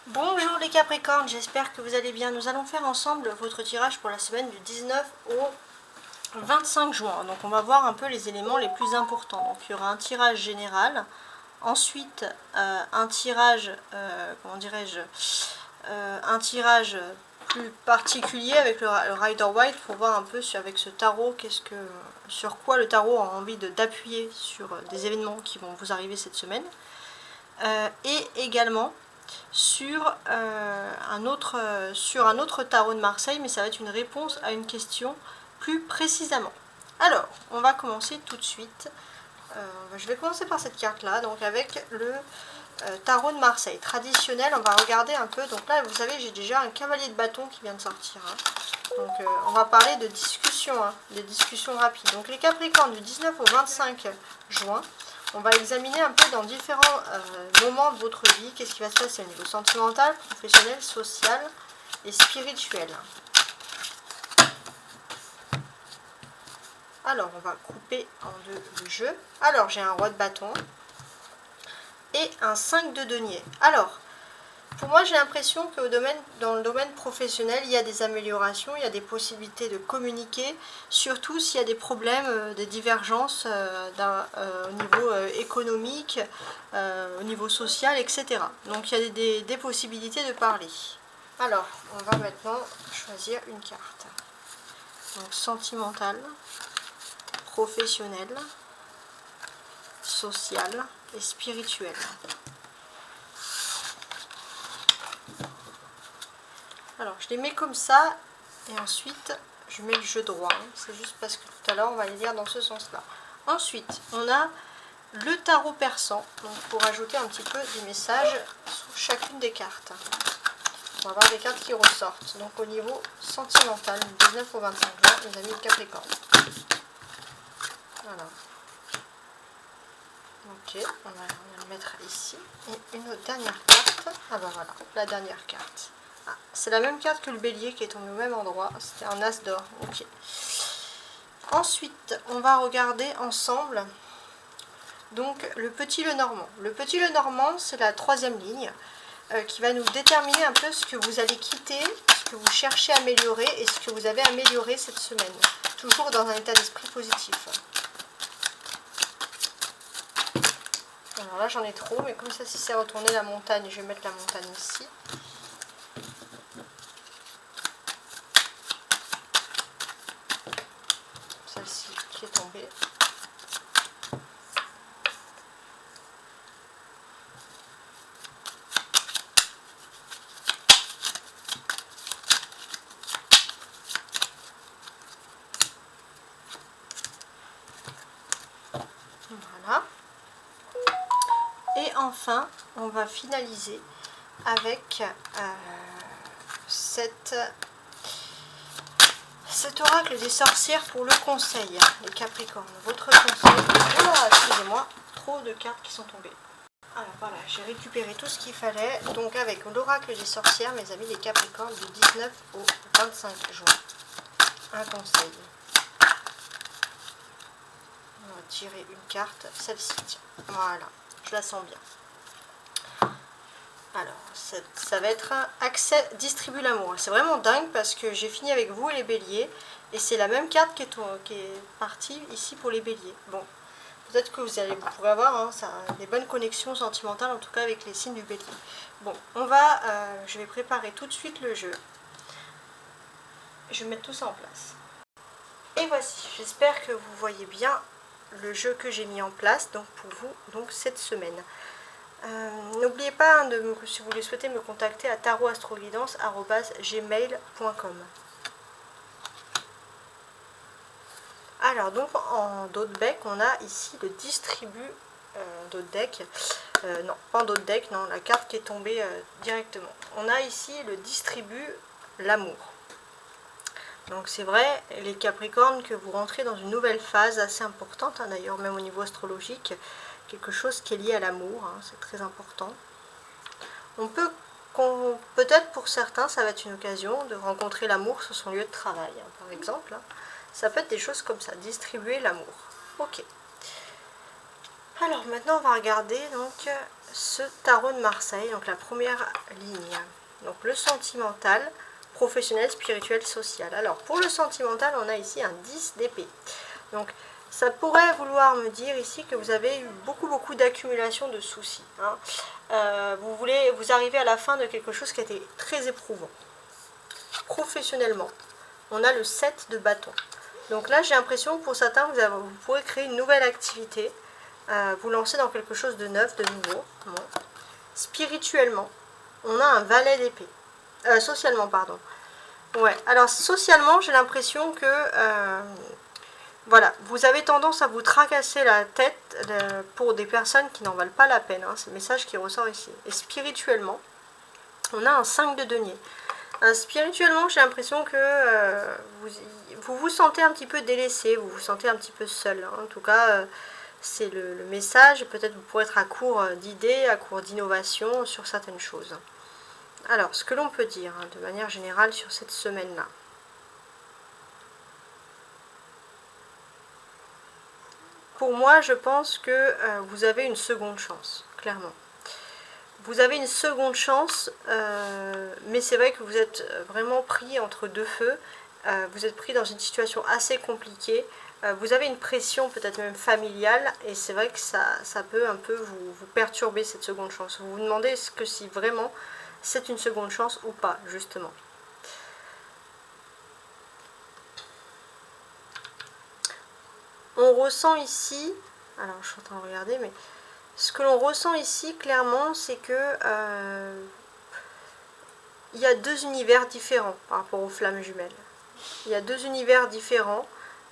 Bonjour les Capricornes, j'espère que vous allez bien. Nous allons faire ensemble votre tirage pour la semaine du 19 au 25 juin. Donc on va voir un peu les éléments les plus importants. Donc il y aura un tirage général, ensuite un tirage, comment dirais-je, un tirage plus particulier avec le Rider White pour voir un peu avec ce tarot sur quoi le tarot a envie d'appuyer sur des événements qui vont vous arriver cette semaine. Et également sur un autre tarot de Marseille, mais ça va être une réponse à une question plus précisément. Alors, on va commencer tout de suite. Je vais commencer par cette carte-là, donc avec le tarot de Marseille traditionnel. On va regarder un peu. Donc là, vous savez, j'ai déjà un cavalier de bâton qui vient de sortir. Donc, on va parler de discussions, des discussions rapides. Donc, les Capricornes du 19 au 25 juin. On va examiner un peu dans différents moments de votre vie, qu'est-ce qui va se passer au niveau sentimental, professionnel, social et spirituel. Alors, on va couper en deux le jeu. Alors, j'ai un roi de bâton et un 5 de denier. Alors, pour moi, j'ai l'impression que dans le domaine professionnel, il y a des améliorations, il y a des possibilités de communiquer, surtout s'il y a des problèmes, des divergences au niveau économique, au niveau social, etc. Donc il y a des possibilités de parler. Alors, on va maintenant choisir une carte. Donc sentimentale, professionnelle, sociale et spirituelle. Alors, je les mets comme ça, et ensuite, je mets le jeu droit. C'est juste parce que tout à l'heure, on va les lire dans ce sens-là. Ensuite, on a le tarot persan, donc pour ajouter un petit peu des messages sous chacune des cartes. On va avoir des cartes qui ressortent. Donc, au niveau sentimental, du 19 au 25 juin, les amis de Capricorne. Voilà. Ok, on va le mettre ici. Et une autre dernière carte. Ah ben voilà, la dernière carte. Ah, c'est la même carte que le bélier qui est tombé au même endroit. C'était un as d'or. Ok. Ensuite, on va regarder ensemble donc le petit Lenormand. Le petit Lenormand, c'est la troisième ligne qui va nous déterminer un peu ce que vous allez quitter, ce que vous cherchez à améliorer et ce que vous avez amélioré cette semaine. Toujours dans un état d'esprit positif. Alors là, j'en ai trop, mais comme ça, si c'est retourner la montagne, je vais mettre la montagne ici. Celle-ci qui est tombée. Voilà. Et enfin, on va finaliser avec cet oracle des sorcières pour le conseil, les Capricornes. Votre conseil. Oh, excusez-moi, trop de cartes qui sont tombées. Alors voilà, j'ai récupéré tout ce qu'il fallait. Donc avec l'oracle des sorcières, mes amis les Capricornes, du 19 au 25 juin. Un conseil. On va tirer une carte, celle-ci. Voilà, je la sens bien. Alors, ça va être un accès, distribue l'amour. C'est vraiment dingue parce que j'ai fini avec vous et les béliers. Et c'est la même carte qui est partie ici pour les béliers. Bon, peut-être que vous pourrez avoir des bonnes connexions sentimentales, en tout cas avec les signes du bélier. Bon, je vais préparer tout de suite le jeu. Je vais mettre tout ça en place. Et voici, j'espère que vous voyez bien le jeu que j'ai mis en place donc pour vous donc cette semaine. N'oubliez pas si vous voulez souhaiter me contacter à tarotastroguidance@gmail.com. Alors donc en dos de deck, on a ici le distribue dos de deck. Non, pas en dos de deck, non, la carte qui est tombée directement. On a ici le distribue l'amour. Donc c'est vrai, les Capricornes, que vous rentrez dans une nouvelle phase assez importante, d'ailleurs même au niveau astrologique, quelque chose qui est lié à l'amour, c'est très important. Peut-être pour certains, ça va être une occasion de rencontrer l'amour sur son lieu de travail, par exemple. Ça peut être des choses comme ça, distribuer l'amour. Ok. Alors maintenant on va regarder donc ce tarot de Marseille, donc la première ligne. Donc le sentimental, professionnel, spirituel, social. Alors pour le sentimental, on a ici un 10 d'épée. Donc ça pourrait vouloir me dire ici que vous avez eu beaucoup d'accumulation de soucis. Hein. Vous arrivez à la fin de quelque chose qui a été très éprouvant. Professionnellement, on a le 7 de bâton. Donc là j'ai l'impression que pour certains vous pourrez créer une nouvelle activité, vous lancer dans quelque chose de neuf, de nouveau. Bon. Spirituellement, on a un valet d'épée. Socialement, pardon. Ouais, alors socialement, j'ai l'impression que voilà, vous avez tendance à vous tracasser la tête pour des personnes qui n'en valent pas la peine. Hein, c'est le message qui ressort ici. Et spirituellement, on a un 5 de denier. Spirituellement, j'ai l'impression que vous vous sentez un petit peu délaissé, vous vous sentez un petit peu seul. Hein. En tout cas, c'est le message. Peut-être vous pourrez être à court d'idées, à court d'innovation sur certaines choses. Alors, ce que l'on peut dire hein, de manière générale sur cette semaine-là. Pour moi, je pense que vous avez une seconde chance, clairement. Vous avez une seconde chance, mais c'est vrai que vous êtes vraiment pris entre deux feux. Vous êtes pris dans une situation assez compliquée. Vous avez une pression peut-être même familiale, et c'est vrai que ça peut un peu vous perturber cette seconde chance. Vous vous demandez est-ce que si vraiment c'est une seconde chance ou pas, justement. On ressent ici, alors je suis en train de regarder, mais ce que l'on ressent ici clairement, c'est que il y a deux univers différents par rapport aux flammes jumelles. Il y a deux univers différents,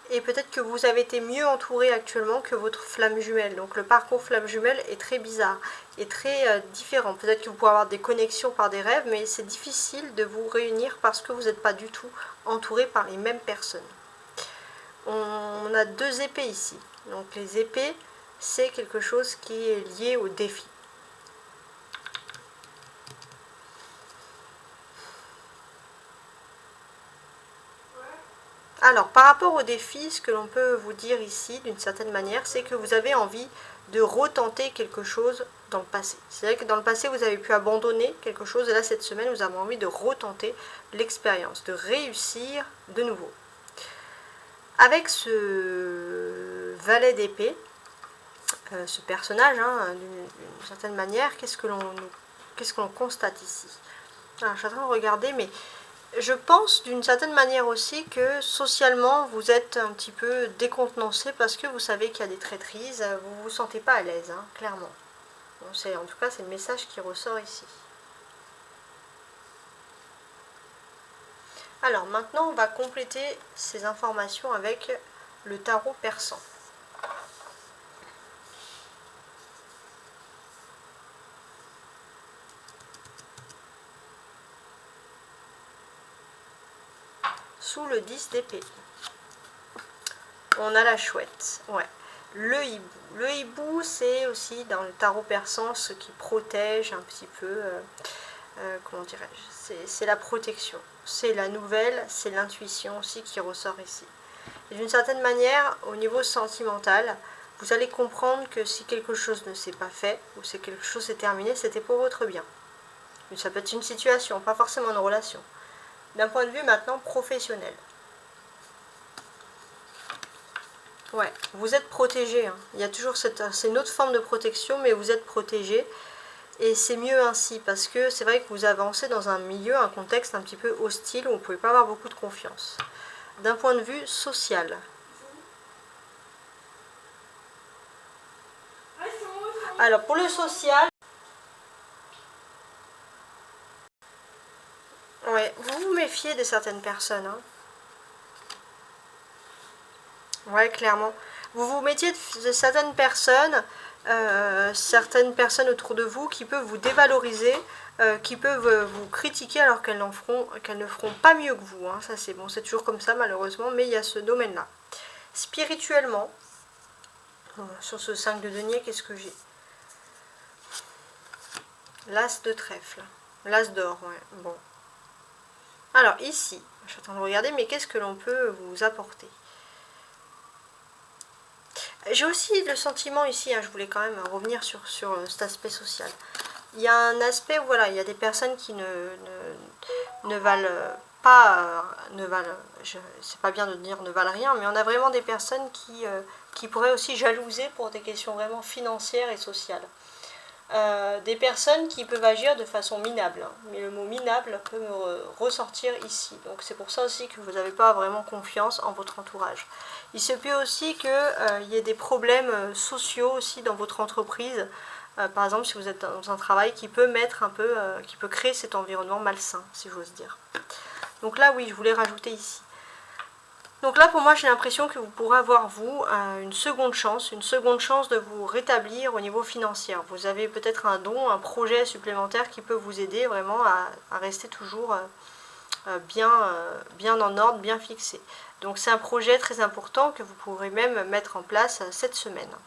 et peut-être que vous avez été mieux entouré actuellement que votre flamme jumelle. Donc le parcours flamme jumelle est très bizarre, et très différent. Peut-être que vous pouvez avoir des connexions par des rêves, mais c'est difficile de vous réunir parce que vous n'êtes pas du tout entouré par les mêmes personnes. On a deux épées ici. Donc les épées, c'est quelque chose qui est lié au défi. Alors, par rapport au défi, ce que l'on peut vous dire ici, d'une certaine manière, c'est que vous avez envie de retenter quelque chose dans le passé. C'est vrai que dans le passé, vous avez pu abandonner quelque chose, et là, cette semaine, vous avez envie de retenter l'expérience, de réussir de nouveau. Avec ce valet d'épée, ce personnage, hein, d'une certaine manière, qu'est-ce que l'on constate ici? Alors, je suis en train de regarder, mais je pense d'une certaine manière aussi que socialement, vous êtes un petit peu décontenancé parce que vous savez qu'il y a des traîtrises, vous ne vous sentez pas à l'aise, hein, clairement. Bon, en tout cas, c'est le message qui ressort ici. Alors maintenant, on va compléter ces informations avec le tarot persan. Sous le 10 d'épée, on a la chouette. Ouais. Le hibou. Le hibou, c'est aussi dans le tarot persan ce qui protège un petit peu, comment dirais-je, c'est la protection. C'est la nouvelle, c'est l'intuition aussi qui ressort ici. Et d'une certaine manière, au niveau sentimental, vous allez comprendre que si quelque chose ne s'est pas fait, ou si quelque chose s'est terminé, c'était pour votre bien. Ça peut être une situation, pas forcément une relation. D'un point de vue maintenant professionnel. Ouais, vous êtes protégé. Hein. Il y a toujours c'est une autre forme de protection, mais vous êtes protégé. Et c'est mieux ainsi, parce que c'est vrai que vous avancez dans un milieu, un contexte un petit peu hostile, où vous ne pouvez pas avoir beaucoup de confiance. D'un point de vue social. Alors, pour le social, ouais, vous vous méfiez de certaines personnes. Hein. Ouais, clairement. Vous vous méfiez de certaines personnes autour de vous qui peuvent vous dévaloriser, qui peuvent vous critiquer alors qu'elles ne feront pas mieux que vous. Hein. Ça c'est bon, c'est toujours comme ça malheureusement, mais il y a ce domaine-là. Spirituellement, sur ce 5 de denier, qu'est-ce que j'ai? L'as de trèfle. L'as d'or, ouais. Bon. Alors ici, je suis en train de regarder, mais qu'est-ce que l'on peut vous apporter? J'ai aussi le sentiment ici, hein, je voulais quand même revenir sur cet aspect social. Il y a un aspect où voilà, il y a des personnes qui ne valent pas, c'est pas bien de dire ne valent rien, mais on a vraiment des personnes qui pourraient aussi jalouser pour des questions vraiment financières et sociales. Des personnes qui peuvent agir de façon minable, hein, mais le mot minable peut me ressortir ici. Donc c'est pour ça aussi que vous n'avez pas vraiment confiance en votre entourage. Il se peut aussi qu'il y ait des problèmes sociaux aussi dans votre entreprise. Par exemple, si vous êtes dans un travail qui peut mettre un peu, qui peut créer cet environnement malsain, si j'ose dire. Donc là, oui, je voulais rajouter ici. Donc là, pour moi, j'ai l'impression que vous pourrez avoir, vous, une seconde chance de vous rétablir au niveau financier. Vous avez peut-être un don, un projet supplémentaire qui peut vous aider vraiment à rester toujours bien en ordre, bien fixé. Donc c'est un projet très important que vous pourrez même mettre en place cette semaine-là.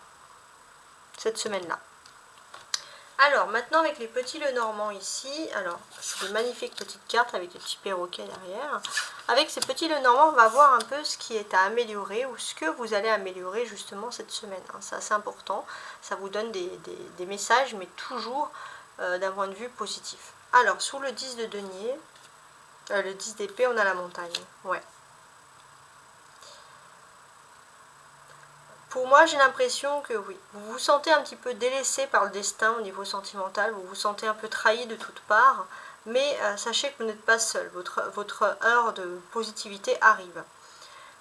Alors, maintenant avec les petits Lenormand ici, alors c'est des magnifiques petites cartes avec des petits perroquets derrière. Avec ces petits Lenormand, on va voir un peu ce qui est à améliorer ou ce que vous allez améliorer justement cette semaine. C'est assez important, ça vous donne des messages, mais toujours d'un point de vue positif. Alors, sous le 10 de denier, le 10 d'épée, on a la montagne. Ouais. Pour moi, j'ai l'impression que oui, vous vous sentez un petit peu délaissé par le destin au niveau sentimental, vous vous sentez un peu trahi de toutes parts, mais sachez que vous n'êtes pas seul, votre heure de positivité arrive.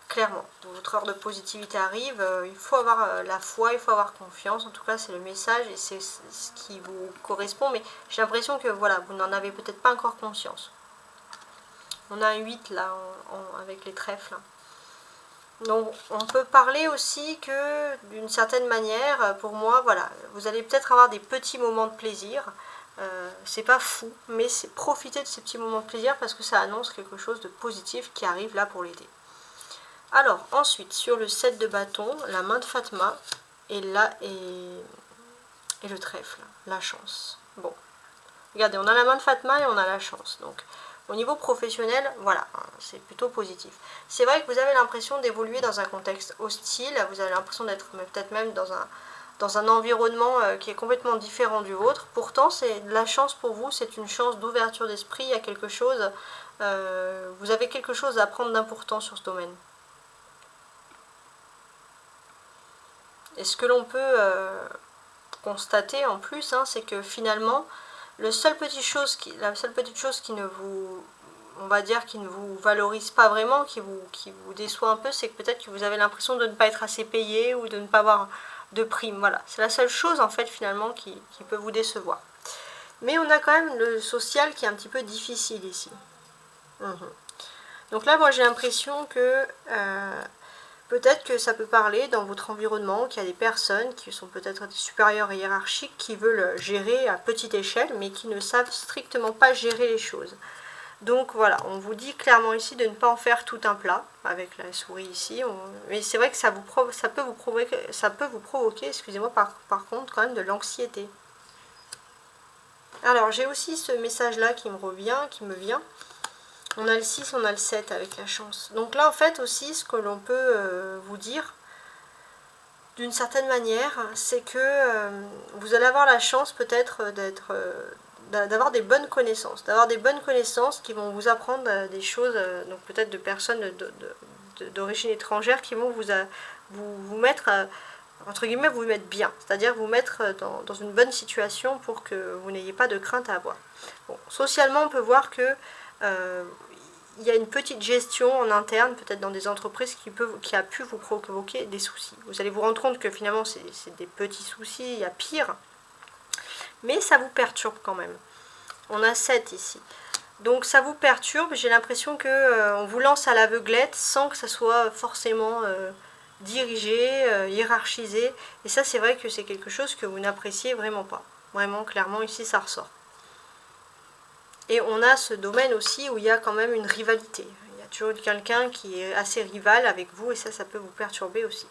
Clairement, votre heure de positivité arrive, il faut avoir la foi, il faut avoir confiance, en tout cas c'est le message et c'est ce qui vous correspond, mais j'ai l'impression que voilà, vous n'en avez peut-être pas encore conscience. On a un 8 là, avec les trèfles. Donc on peut parler aussi que d'une certaine manière, pour moi, voilà, vous allez peut-être avoir des petits moments de plaisir. C'est pas fou, mais c'est profiter de ces petits moments de plaisir parce que ça annonce quelque chose de positif qui arrive là pour l'été. Alors ensuite, sur le 7 de bâton, la main de Fatma et là et le trèfle, la chance. Bon, regardez, on a la main de Fatma et on a la chance. Donc au niveau professionnel, voilà, c'est plutôt positif. C'est vrai que vous avez l'impression d'évoluer dans un contexte hostile, vous avez l'impression d'être peut-être même dans un environnement qui est complètement différent du vôtre. Pourtant, c'est de la chance pour vous, c'est une chance d'ouverture d'esprit, il y a quelque chose, vous avez quelque chose à prendre d'important sur ce domaine. Et ce que l'on peut constater en plus, c'est que finalement, la seule petite chose qui ne vous, on va dire, qui ne vous valorise pas vraiment, qui vous déçoit un peu, c'est que peut-être que vous avez l'impression de ne pas être assez payé ou de ne pas avoir de prime. Voilà, c'est la seule chose en fait finalement qui peut vous décevoir. Mais on a quand même le social qui est un petit peu difficile ici. Donc là, moi j'ai l'impression que peut-être que ça peut parler dans votre environnement, qu'il y a des personnes qui sont peut-être des supérieurs hiérarchiques qui veulent gérer à petite échelle, mais qui ne savent strictement pas gérer les choses. Donc voilà, on vous dit clairement ici de ne pas en faire tout un plat, avec la souris ici. Mais c'est vrai que ça peut vous provoquer, excusez-moi, par contre, quand même de l'anxiété. Alors j'ai aussi ce message-là qui me vient. On a le 6, on a le 7 avec la chance. Donc là, en fait, aussi, ce que l'on peut vous dire, d'une certaine manière, c'est que vous allez avoir la chance peut-être d'avoir des bonnes connaissances. Qui vont vous apprendre des choses, donc peut-être de personnes d'origine étrangère qui vont vous mettre, entre guillemets, vous mettre bien. C'est-à-dire vous mettre dans une bonne situation pour que vous n'ayez pas de crainte à avoir. Bon, socialement, on peut voir que il y a une petite gestion en interne, peut-être dans des entreprises, qui a pu vous provoquer des soucis. Vous allez vous rendre compte que finalement, c'est des petits soucis, il y a pire. Mais ça vous perturbe quand même. On a 7 ici. Donc ça vous perturbe, j'ai l'impression qu'on vous lance à l'aveuglette sans que ça soit forcément dirigé, hiérarchisé. Et ça, c'est vrai que c'est quelque chose que vous n'appréciez vraiment pas. Vraiment, clairement, ici, ça ressort. Et on a ce domaine aussi où il y a quand même une rivalité. Il y a toujours quelqu'un qui est assez rival avec vous et ça peut vous perturber aussi.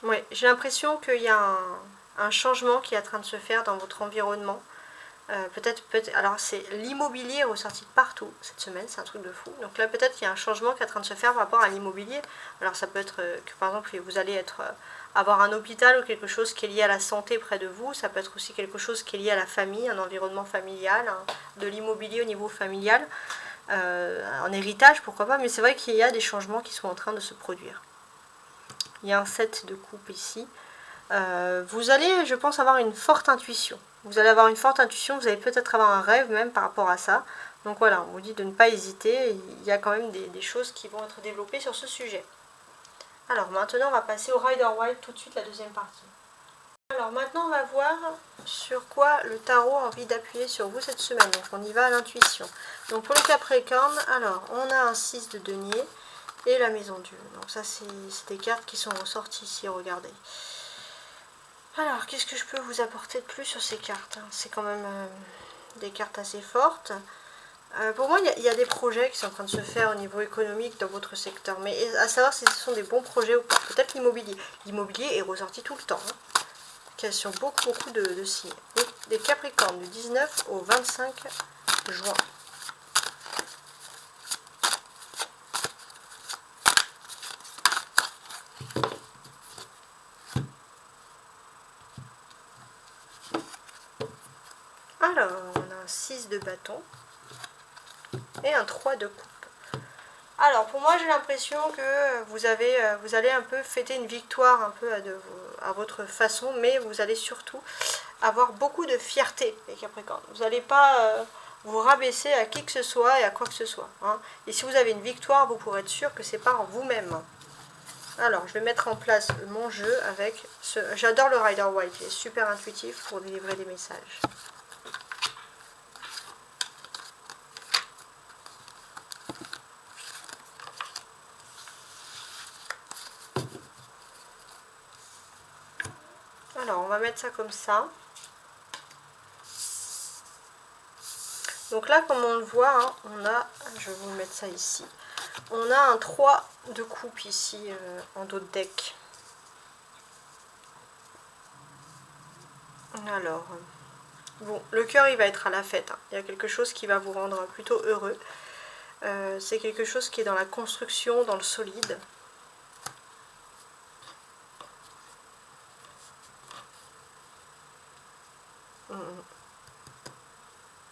Oui, j'ai l'impression qu'il y a un changement qui est en train de se faire dans votre environnement. Alors c'est l'immobilier est ressorti de partout cette semaine, c'est un truc de fou. Donc là peut-être qu'il y a un changement qui est en train de se faire par rapport à l'immobilier. Alors ça peut être que par exemple vous allez avoir un hôpital ou quelque chose qui est lié à la santé près de vous. Ça peut être aussi quelque chose qui est lié à la famille, un environnement familial, de l'immobilier au niveau familial, en héritage pourquoi pas. Mais c'est vrai qu'il y a des changements qui sont en train de se produire. Il y a un 7 de coupe ici. Vous allez, je pense, avoir une forte intuition. Vous allez avoir une forte intuition, vous allez peut-être avoir un rêve même par rapport à ça. Donc voilà, on vous dit de ne pas hésiter, il y a quand même des choses qui vont être développées sur ce sujet. Alors maintenant, on va passer au Rider-Waite tout de suite, la deuxième partie. Alors maintenant, on va voir sur quoi le tarot a envie d'appuyer sur vous cette semaine. Donc on y va à l'intuition. Donc pour le Capricorne, alors on a un 6 de denier et la maison Dieu. Donc ça, c'est des cartes qui sont ressorties ici, regardez. Alors, qu'est-ce que je peux vous apporter de plus sur ces cartes? C'est quand même des cartes assez fortes. Pour moi, il y a des projets qui sont en train de se faire au niveau économique dans votre secteur. Mais à savoir si ce sont des bons projets ou pas. Peut-être l'immobilier. L'immobilier est ressorti tout le temps. Sur beaucoup de signes. Donc, des Capricornes du 19 au 25 juin. Alors, on a un 6 de bâton et un 3 de coupe. Alors, pour moi, j'ai l'impression que vous allez un peu fêter une victoire un peu à votre façon, mais vous allez surtout avoir beaucoup de fierté, les Capricornes. Vous n'allez pas vous rabaisser à qui que ce soit et à quoi que ce soit. Hein. Et si vous avez une victoire, vous pourrez être sûr que c'est par vous-même. Alors, je vais mettre en place mon jeu avec ce... J'adore le Rider-Waite, il est super intuitif pour délivrer des messages. Alors, on va mettre ça comme ça. Donc là, comme on le voit, hein, on a, je vais vous mettre ça ici, on a un 3 de coupe ici en dos de deck. Alors, bon, le cœur il va être à la fête, hein. Il y a quelque chose qui va vous rendre plutôt heureux. C'est quelque chose qui est dans la construction, dans le solide.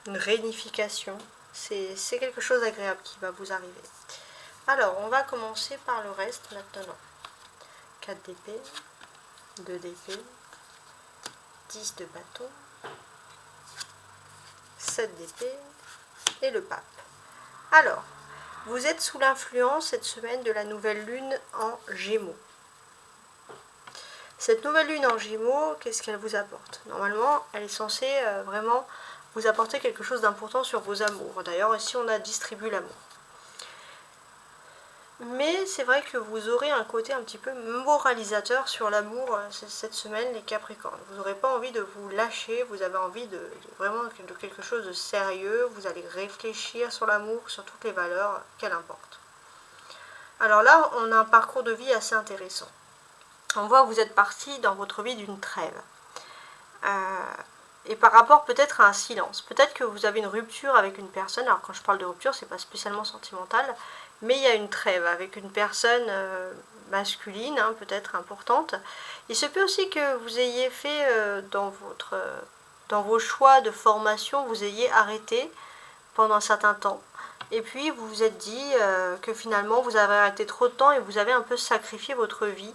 Une réunification. C'est quelque chose d'agréable qui va vous arriver. Alors, on va commencer par le reste maintenant. 4 d'épée, 2 d'épée, 10 de bâton, 7 d'épée et le pape. Alors, vous êtes sous l'influence cette semaine de la nouvelle lune en Gémeaux. Cette nouvelle lune en Gémeaux, qu'est-ce qu'elle vous apporte? Normalement, elle est censée vraiment vous apporter quelque chose d'important sur vos amours. D'ailleurs, ici, on a distribué l'amour. Mais c'est vrai que vous aurez un côté un petit peu moralisateur sur l'amour cette semaine, les Capricornes. Vous n'aurez pas envie de vous lâcher, vous avez envie de vraiment de quelque chose de sérieux. Vous allez réfléchir sur l'amour, sur toutes les valeurs qu'elle importe. Alors là, on a un parcours de vie assez intéressant. On voit que vous êtes parti dans votre vie d'une trêve. Et par rapport peut-être à un silence. Peut-être que vous avez une rupture avec une personne. Alors quand je parle de rupture, c'est pas spécialement sentimental. Mais il y a une trêve avec une personne masculine, hein, peut-être importante. Il se peut aussi que vous ayez fait dans vos choix de formation, vous ayez arrêté pendant un certain temps. Et puis vous vous êtes dit que finalement vous avez arrêté trop de temps et vous avez un peu sacrifié votre vie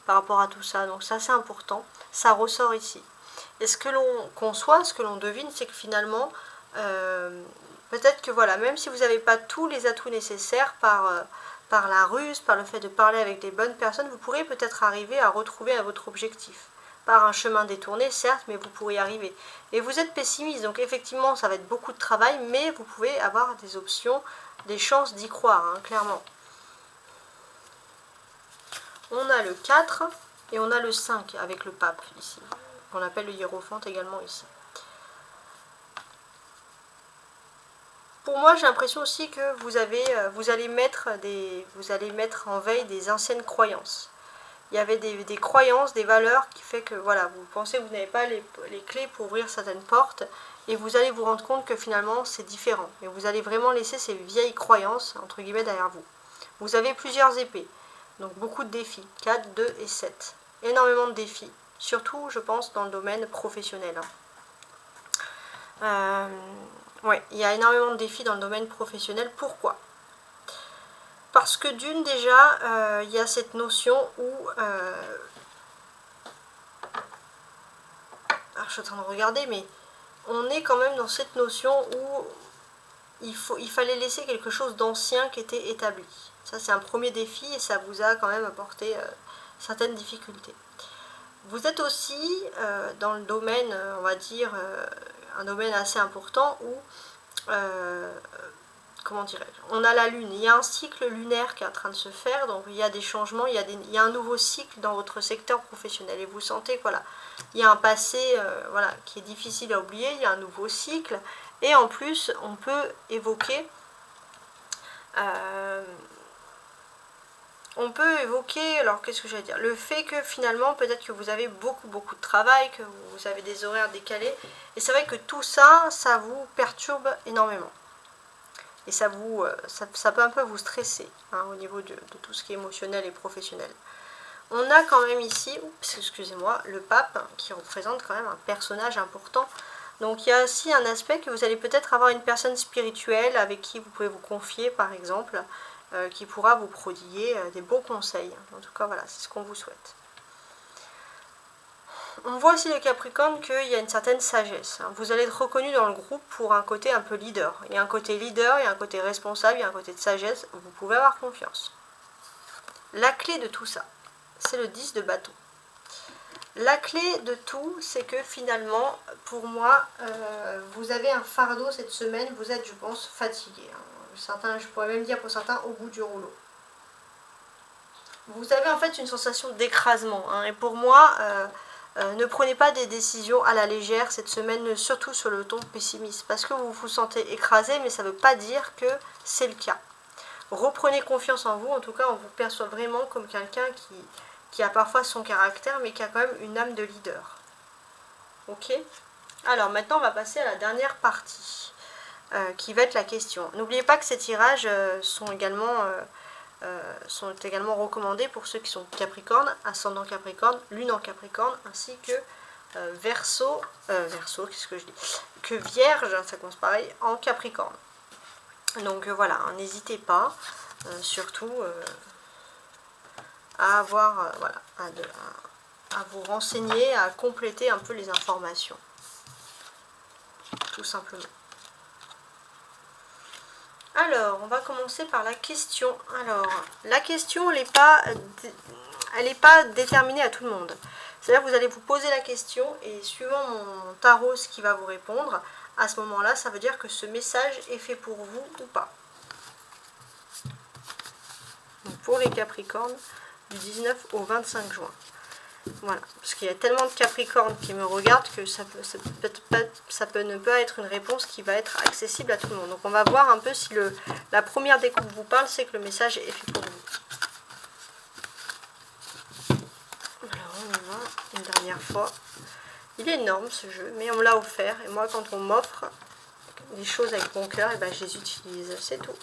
par rapport à tout ça. Donc ça c'est important, ça ressort ici. Et ce que l'on conçoit, ce que l'on devine, c'est que finalement, peut-être que voilà, même si vous n'avez pas tous les atouts nécessaires par la ruse, par le fait de parler avec des bonnes personnes, vous pourrez peut-être arriver à retrouver votre objectif. Par un chemin détourné, certes, mais vous pourrez y arriver. Et vous êtes pessimiste, donc effectivement, ça va être beaucoup de travail, mais vous pouvez avoir des options, des chances d'y croire, hein, clairement. On a le 4 et on a le 5 avec le pape ici, qu'on appelle le hiérophante également ici. Pour moi, j'ai l'impression aussi que vous allez mettre en veille des anciennes croyances. Il il y avait des croyances, des valeurs qui fait que voilà, vous pensez que vous n'avez pas les clés pour ouvrir certaines portes et vous allez vous rendre compte que finalement c'est différent. Et vous allez vraiment laisser ces vieilles croyances, entre guillemets, derrière vous. Vous avez plusieurs épées, donc beaucoup de défis, 4, 2 et 7. Énormément de défis, surtout je pense dans le domaine professionnel. Ouais, il y a énormément de défis dans le domaine professionnel. Pourquoi ? Parce que d'une déjà, il y a cette notion où... alors je suis en train de regarder, mais on est quand même dans cette notion où il fallait laisser quelque chose d'ancien qui était établi. Ça c'est un premier défi et ça vous a quand même apporté certaines difficultés. Vous êtes aussi dans le domaine, on va dire, un domaine assez important où... comment dirais-je, on a la lune, il y a un cycle lunaire qui est en train de se faire, donc il y a des changements, il y a un nouveau cycle dans votre secteur professionnel et vous sentez que voilà, il y a un passé voilà, qui est difficile à oublier, il y a un nouveau cycle et en plus on peut évoquer alors qu'est-ce que j'allais dire, le fait que finalement peut-être que vous avez beaucoup de travail, que vous avez des horaires décalés et c'est vrai que tout ça, ça vous perturbe énormément. Et ça peut un peu vous stresser hein, au niveau de tout ce qui est émotionnel et professionnel. On a quand même ici, excusez-moi, le pape qui représente quand même un personnage important. Donc il y a aussi un aspect que vous allez peut-être avoir une personne spirituelle avec qui vous pouvez vous confier par exemple, qui pourra vous prodiguer des bons conseils. En tout cas voilà, c'est ce qu'on vous souhaite. On voit aussi le Capricorne qu'il y a une certaine sagesse. Vous allez être reconnu dans le groupe pour un côté un peu leader. Il y a un côté leader, il y a un côté responsable, il y a un côté de sagesse. Vous pouvez avoir confiance. La clé de tout ça, c'est le 10 de bâton. La clé de tout, c'est que finalement, pour moi, vous avez un fardeau cette semaine. Vous êtes, je pense, fatigué. Certains, je pourrais même dire pour certains, au bout du rouleau. Vous avez en fait une sensation d'écrasement. Hein, et pour moi... ne prenez pas des décisions à la légère cette semaine, surtout sur le ton pessimiste, parce que vous vous sentez écrasé, mais ça ne veut pas dire que c'est le cas. Reprenez confiance en vous, en tout cas on vous perçoit vraiment comme quelqu'un qui a parfois son caractère, mais qui a quand même une âme de leader. Ok ? Alors maintenant on va passer à la dernière partie, qui va être la question. N'oubliez pas que ces tirages sont également recommandés pour ceux qui sont Capricorne, ascendant Capricorne, lune en Capricorne, ainsi que Verseau, qu'est-ce que je dis, que Vierge, ça commence pareil, en Capricorne. Donc voilà, hein, n'hésitez pas, surtout à avoir, voilà, à vous renseigner, à compléter un peu les informations, tout simplement. Alors, on va commencer par la question. Alors, la question, elle n'est pas déterminée à tout le monde. C'est-à-dire que vous allez vous poser la question et suivant mon tarot, ce qui va vous répondre, à ce moment-là, ça veut dire que ce message est fait pour vous ou pas. Donc, pour les Capricornes, du 19 au 25 juin. Voilà, parce qu'il y a tellement de Capricornes qui me regardent que ça ne peut être une réponse qui va être accessible à tout le monde. Donc on va voir un peu si la première découpe vous parle, c'est que le message est fait pour vous. Alors on y va une dernière fois. Il est énorme ce jeu, mais on me l'a offert. Et moi quand on m'offre des choses avec mon cœur, et ben je les utilise, c'est tout.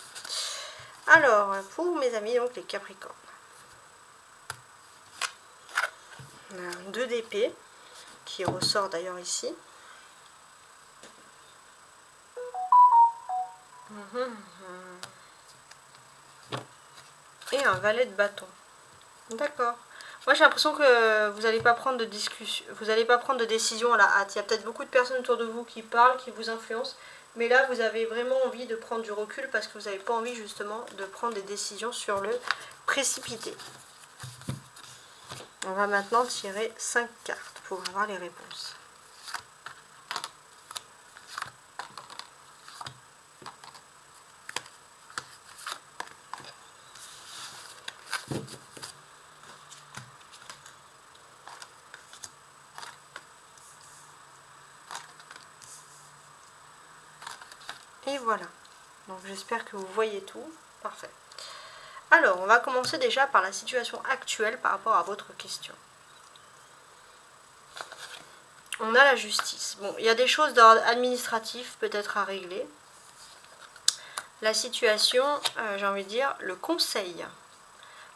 Alors, pour mes amis, donc les Capricornes. 2 d'épée qui ressort d'ailleurs ici. Et un valet de bâton. D'accord. Moi j'ai l'impression que vous n'allez pas prendre de discussion, vous n'allez pas prendre de décision à la hâte. Il y a peut-être beaucoup de personnes autour de vous qui parlent, qui vous influencent, mais là vous avez vraiment envie de prendre du recul parce que vous n'avez pas envie justement de prendre des décisions sur le précipité. On va maintenant tirer 5 cartes pour avoir les réponses. Et voilà. Donc j'espère que vous voyez tout. Parfait. Alors, on va commencer déjà par la situation actuelle par rapport à votre question. On a la justice. Bon, il y a des choses d'ordre administratif peut-être à régler. La situation, j'ai envie de dire, le conseil.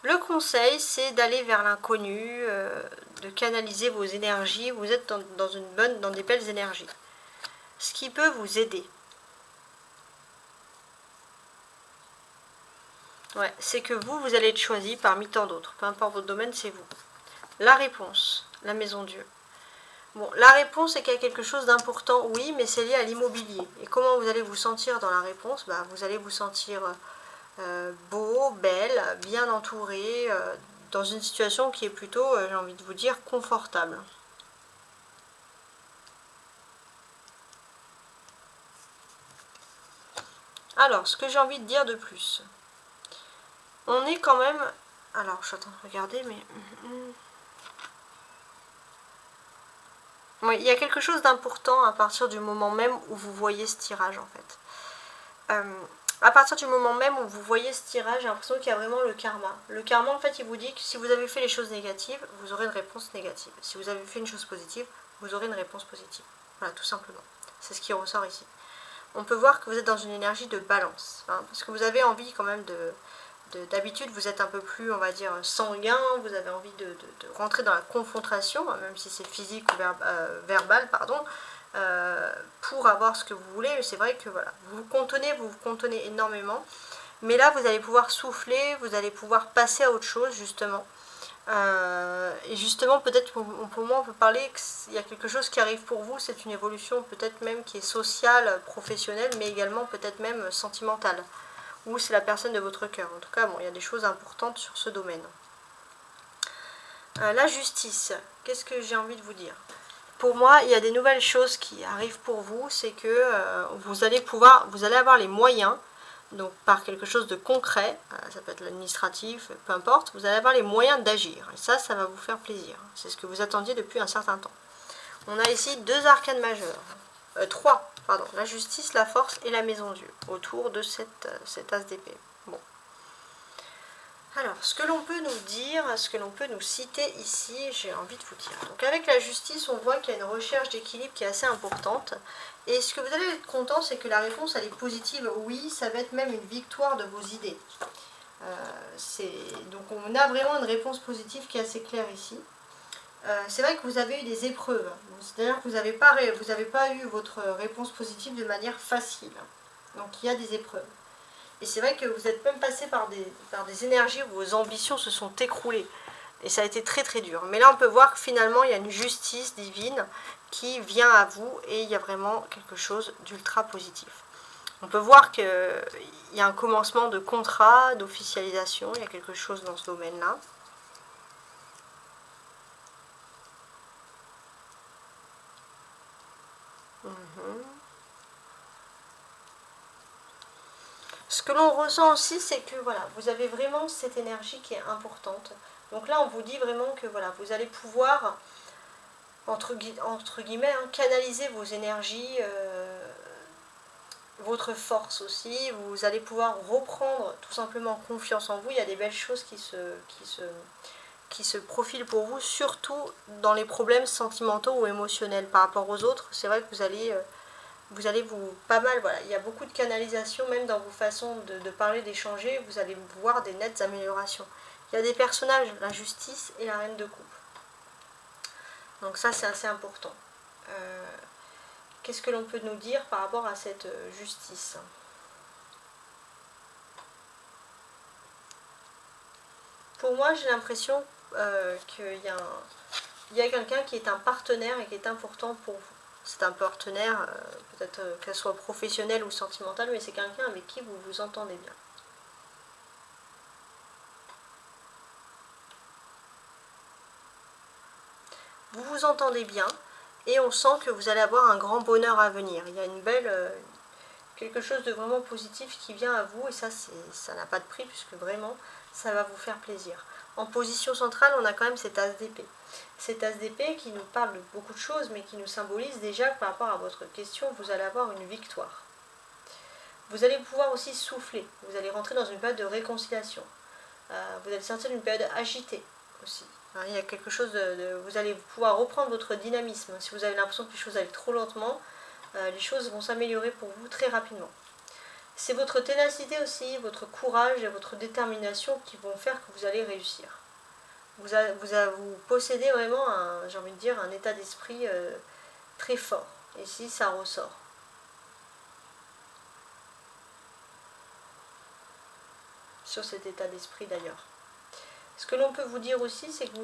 Le conseil, c'est d'aller vers l'inconnu, de canaliser vos énergies. Vous êtes dans des belles énergies. Ce qui peut vous aider. Ouais, c'est que vous allez être choisi parmi tant d'autres. Peu importe votre domaine, c'est vous. La réponse, la maison Dieu. Bon, la réponse est qu'il y a quelque chose d'important, oui, mais c'est lié à l'immobilier. Et comment vous allez vous sentir dans la réponse? Vous allez vous sentir beau, belle, bien entouré, dans une situation qui est plutôt, j'ai envie de vous dire, confortable. Alors, ce que j'ai envie de dire de plus, on est quand même... Alors, je suis en train de regarder, mais... Oui, il y a quelque chose d'important à partir du moment même où vous voyez ce tirage, en fait. À partir du moment même où vous voyez ce tirage, j'ai l'impression qu'il y a vraiment le karma. Le karma, en fait, il vous dit que si vous avez fait les choses négatives, vous aurez une réponse négative. Si vous avez fait une chose positive, vous aurez une réponse positive. Voilà, tout simplement. C'est ce qui ressort ici. On peut voir que vous êtes dans une énergie de balance, hein, parce que vous avez envie quand même d'habitude, vous êtes un peu plus, on va dire, sanguin, vous avez envie de rentrer dans la confrontation, même si c'est physique ou verbal, pardon, pour avoir ce que vous voulez. C'est vrai que voilà, vous vous contenez énormément, mais là vous allez pouvoir souffler, vous allez pouvoir passer à autre chose justement. Et justement, peut-être pour moi, on peut parler qu'il y a quelque chose qui arrive pour vous, c'est une évolution peut-être même qui est sociale, professionnelle, mais également peut-être même sentimentale, ou c'est la personne de votre cœur. En tout cas, bon, il y a des choses importantes sur ce domaine. La justice, qu'est-ce que j'ai envie de vous dire? Pour moi, il y a des nouvelles choses qui arrivent pour vous, c'est que vous allez avoir les moyens, donc par quelque chose de concret, ça peut être l'administratif, peu importe, vous allez avoir les moyens d'agir. Et ça va vous faire plaisir. C'est ce que vous attendiez depuis un certain temps. On a ici deux arcanes majeures, trois, pardon, la justice, la force et la maison Dieu, autour de cet as d'épée. Bon. Alors, ce que l'on peut nous dire, ce que l'on peut nous citer ici, j'ai envie de vous dire. Donc avec la justice, on voit qu'il y a une recherche d'équilibre qui est assez importante. Et ce que vous allez être content, c'est que la réponse, elle est positive. Oui, ça va être même une victoire de vos idées. Donc on a vraiment une réponse positive qui est assez claire ici. C'est vrai que vous avez eu des épreuves. C'est-à-dire que vous n'avez pas eu votre réponse positive de manière facile. Donc il y a des épreuves. Et c'est vrai que vous êtes même passé par des énergies où vos ambitions se sont écroulées. Et ça a été très très dur. Mais là, on peut voir que finalement, il y a une justice divine qui vient à vous et il y a vraiment quelque chose d'ultra positif. On peut voir qu'il y a un commencement de contrat, d'officialisation, il y a quelque chose dans ce domaine-là. Ce que l'on ressent aussi, c'est que voilà, vous avez vraiment cette énergie qui est importante. Donc là, on vous dit vraiment que voilà, vous allez pouvoir, entre guillemets, canaliser vos énergies, votre force aussi. Vous allez pouvoir reprendre tout simplement confiance en vous. Il y a des belles choses qui se profilent pour vous, surtout dans les problèmes sentimentaux ou émotionnels par rapport aux autres. C'est vrai que vous allez pas mal, voilà, il y a beaucoup de canalisation même dans vos façons de parler, d'échanger, vous allez voir des nettes améliorations. Il y a des personnages, la justice et la reine de coupe. Donc ça c'est assez important. Qu'est-ce que l'on peut nous dire par rapport à cette justice? Pour moi, j'ai l'impression qu'il y a quelqu'un qui est un partenaire et qui est important pour vous. C'est un partenaire, peut-être qu'elle soit professionnelle ou sentimentale, mais c'est quelqu'un avec qui vous vous entendez bien. Vous vous entendez bien et on sent que vous allez avoir un grand bonheur à venir. Il y a quelque chose de vraiment positif qui vient à vous et ça n'a pas de prix puisque vraiment ça va vous faire plaisir. En position centrale, on a quand même cet as d'épée. Cet as d'épée qui nous parle de beaucoup de choses, mais qui nous symbolise déjà que par rapport à votre question, vous allez avoir une victoire. Vous allez pouvoir aussi souffler. Vous allez rentrer dans une période de réconciliation. Vous allez sortir d'une période agitée aussi. Hein, il y a quelque chose vous allez pouvoir reprendre votre dynamisme. Si vous avez l'impression que les choses allaient trop lentement, les choses vont s'améliorer pour vous très rapidement. C'est votre ténacité aussi, votre courage et votre détermination qui vont faire que vous allez réussir. Vous possédez vraiment, j'ai envie de dire, un état d'esprit très fort. Ici, ça ressort. Sur cet état d'esprit d'ailleurs. Ce que l'on peut vous dire aussi, c'est que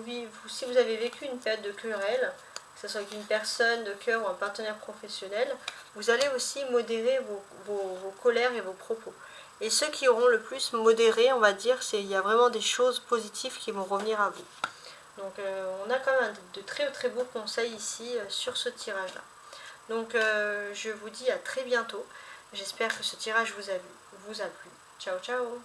si vous avez vécu une période de querelle, que ce soit avec une personne de cœur ou un partenaire professionnel, vous allez aussi modérer vos colères et vos propos. Et ceux qui auront le plus modéré, on va dire, il y a vraiment des choses positives qui vont revenir à vous. Donc on a quand même de très très beaux conseils ici sur ce tirage-là. Donc je vous dis à très bientôt. J'espère que ce tirage vous a plu. Ciao ciao.